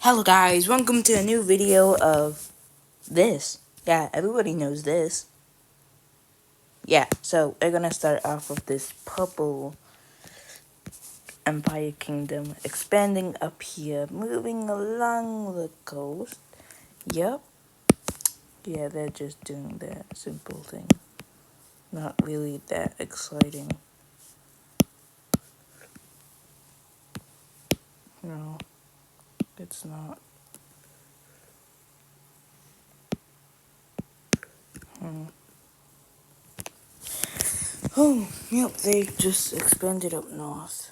Hello guys, welcome to a new video of this. Yeah, everybody knows this. Yeah, so we're gonna start off with this purple Empire Kingdom expanding up here, moving along the coast. Yep. Yeah, they're just doing their simple thing. Not really that exciting. No, it's not. Oh, yep, they just expanded up north.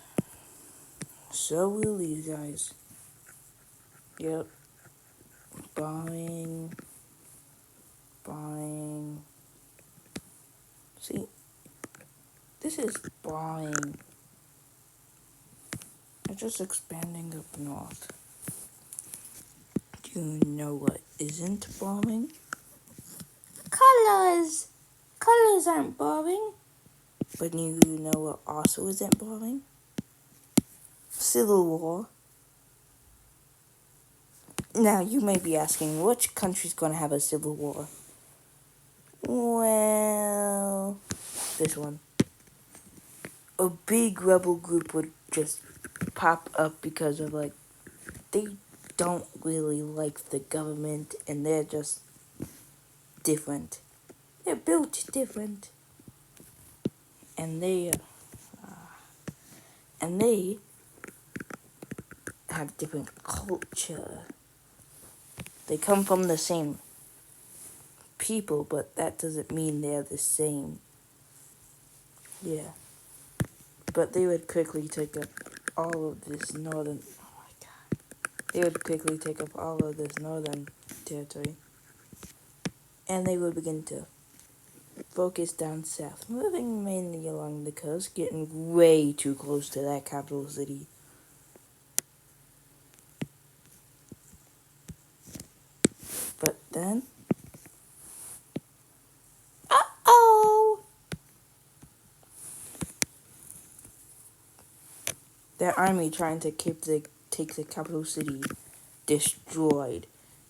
So will these guys. Yep. Bombing. Bombing. See, this is bombing. They're just expanding up north. Do you know what isn't bombing? Colors! Colors aren't bombing. But you know what also isn't bombing? Civil War. Now, you may be asking, which country's gonna have a civil war? Well, this one. A big rebel group would just pop up because of, they don't really like the government and they're just different. They're built different. And they have different culture. They come from the same people, but that doesn't mean they're the same. Yeah. But they would quickly take up all of this northern... Oh my god. They would quickly take up all of this northern territory. And they would begin to focus down south, moving mainly along the coast, getting way too close to that capital city. But then... Uh-oh! Their army trying to take the capital city destroyed.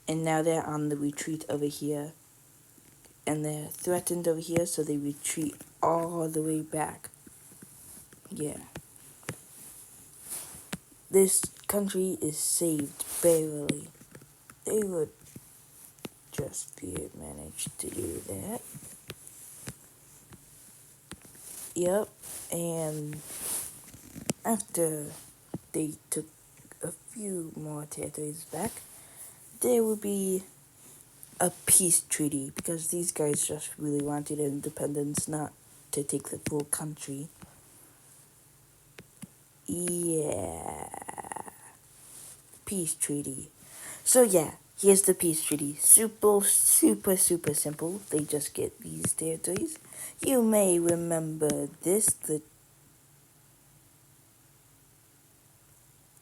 And now they're on the retreat over here. And they're threatened over here, so they retreat all the way back. Yeah. This country is saved barely. They would just manage to do that. Yep. And after they took a few more territories back, there would be a peace treaty because these guys just really wanted independence, not to take the full country. Yeah. Peace treaty. So yeah, here's the peace treaty. Super simple. They just get these territories. You may remember this.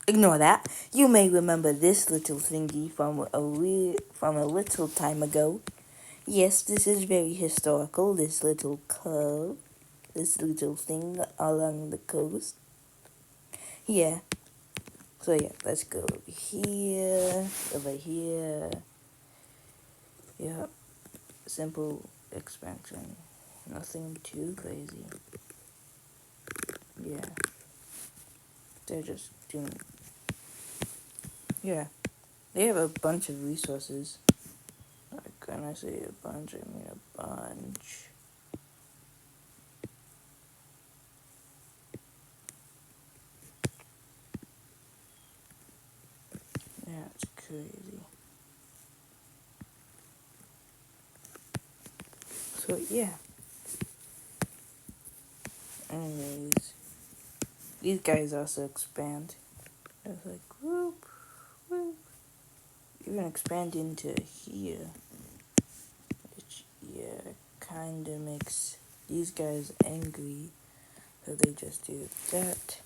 Ignore that. You may remember this little thingy from a little time ago. Yes, this is very historical. This little curve, this little thing along the coast. Yeah. So yeah, let's go over here, over here. Yep. Simple expansion. Nothing too crazy. Yeah. They're just doing... Yeah. They have a bunch of resources. Like, when I say a bunch, I mean a bunch. Yeah, it's crazy. So, yeah. Anyways, these guys also expand. It's like, whoop, whoop. Even expand into here. Which, yeah, kinda makes these guys angry. So they just do that.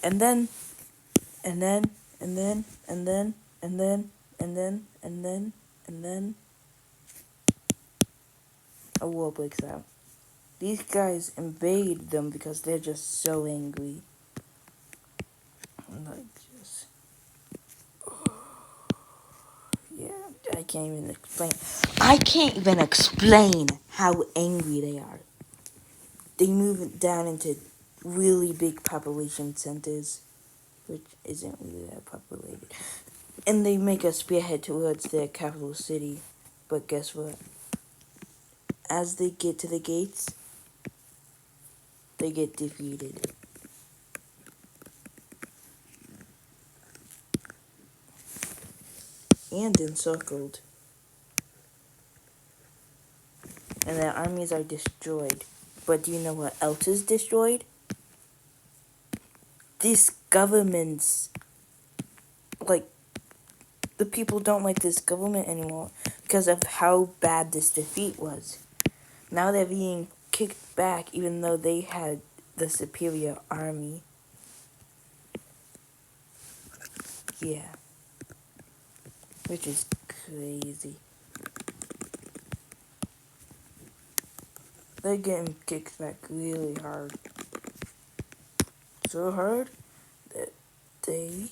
And then, and then, and then, and then, and then, and then, and then, and then, a war breaks out. These guys invade them because they're just so angry. Like, just... I can't even explain. I can't even explain how angry they are. They move it down into really big population centers, which isn't really that populated. And they make a spearhead towards their capital city. But guess what? As they get to the gates, they get defeated. And encircled. And their armies are destroyed. But do you know what else is destroyed? This government's, like, the people don't like this government anymore because of how bad this defeat was. Now they're being kicked back even though they had the superior army. Yeah. Which is crazy. They're getting kicked back really hard. So hard that they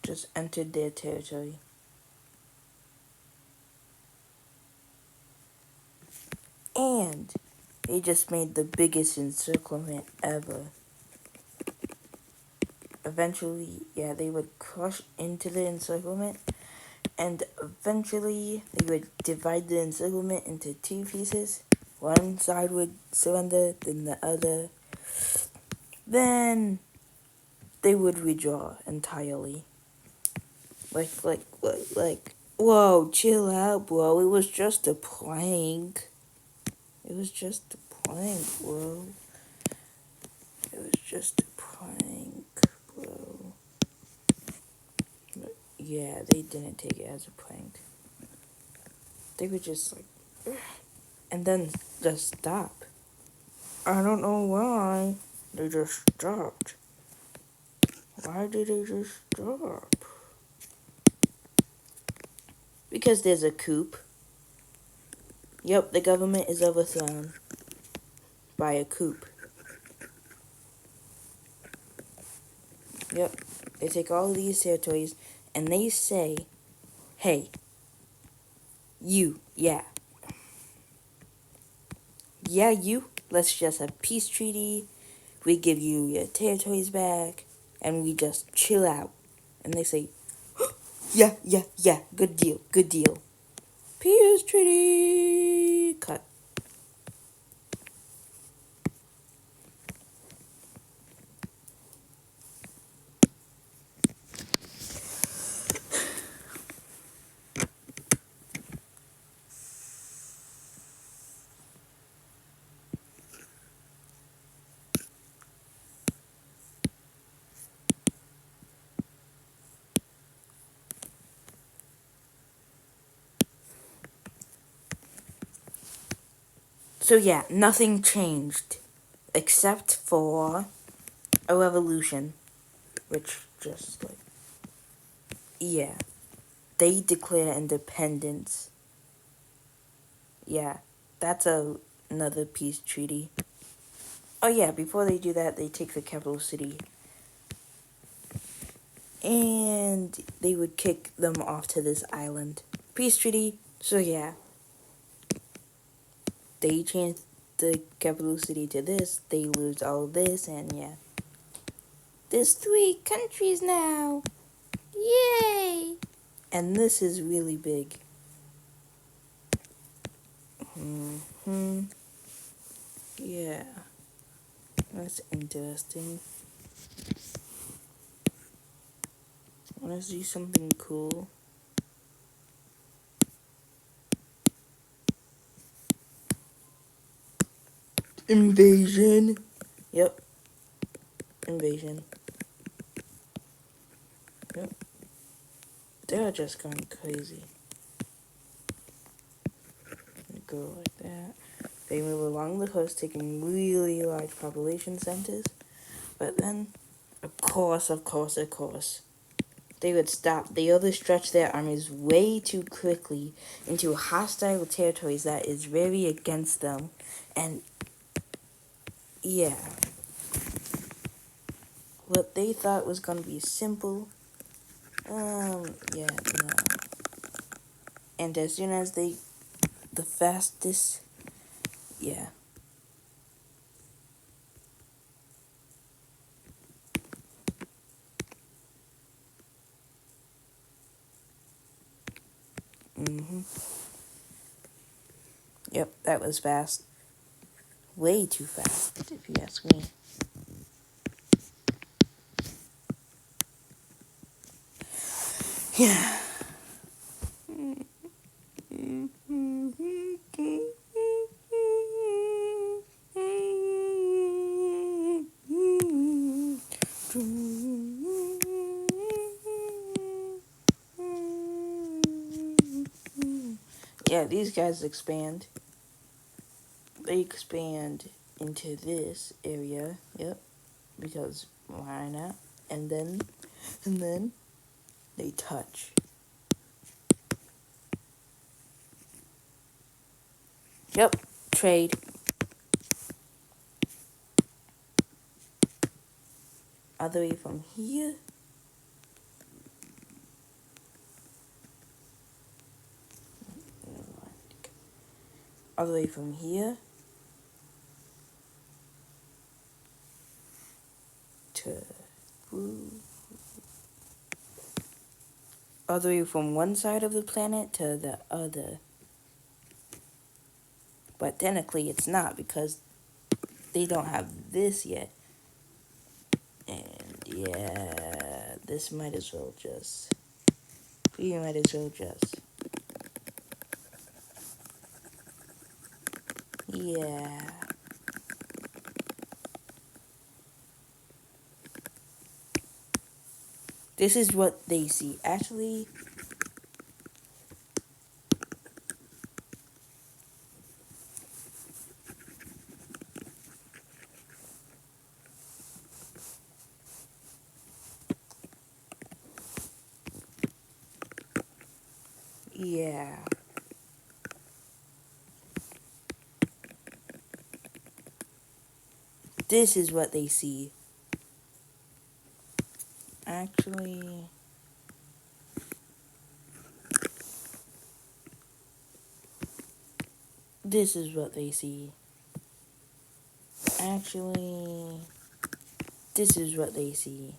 just entered their territory. And they just made the biggest encirclement ever. Eventually, yeah, they would crush into the encirclement, and eventually they would divide the encirclement into two pieces. One side would surrender, then the other. Then they would withdraw entirely. Like, whoa, chill out, bro. It was just a prank. It was just a prank, bro. It was just a prank, bro. But yeah, they didn't take it as a prank. They were just like, and then just stop. I don't know why. They just stopped. Why did they just stop? Because there's a coup. Yep, the government is overthrown by a coup. Yep, they take all of these territories and they say, hey, you, yeah, you, let's just have peace treaty. We give you your territories back and we just chill out. And they say, yeah, good deal. Peace treaty. Cut. So yeah, nothing changed except for a revolution, which just like, yeah, they declare independence. Yeah, that's another peace treaty. Oh yeah, before they do that, they take the capital city and they would kick them off to this island. Peace treaty. So yeah, they change the capital city to this, they lose all of this, and yeah. There's 3 countries now! Yay! And this is really big. Yeah. That's interesting. Wanna see something cool? Invasion! Yep. Invasion. Yep. They're just going crazy. They go like that. They move along the coast, taking really large population centers. But then, of course, they would stop. They overstretch their armies way too quickly into hostile territories that is very against them. And, yeah. what they thought was gonna be simple, yeah, no. And as soon as the fastest, yeah. Yep, that was fast. Way too fast, if you ask me. Yeah. Yeah, these guys expand. They expand into this area. Yep. Because why not? And then they touch. Yep. Trade. All the way from here. All the way from here to all the way from one side of the planet to the other. But technically it's not because they don't have this yet. And yeah, this might as well just... We might as well just... Yeah. This is what they see. Actually... Yeah. This is what they see. Actually... This is what they see. Actually... This is what they see.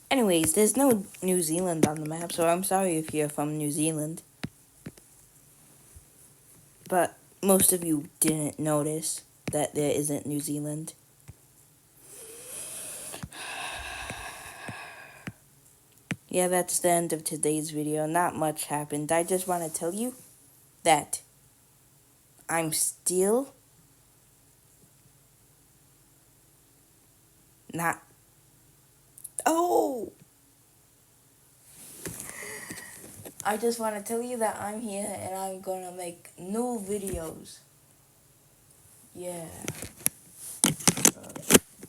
Anyways, there's no New Zealand on the map, so I'm sorry if you're from New Zealand. But most of you didn't notice that there isn't New Zealand. Yeah, that's the end of today's video. Not much happened. I just want to tell you that I'm still not... Oh! I just want to tell you that I'm here and I'm gonna make new videos. Yeah.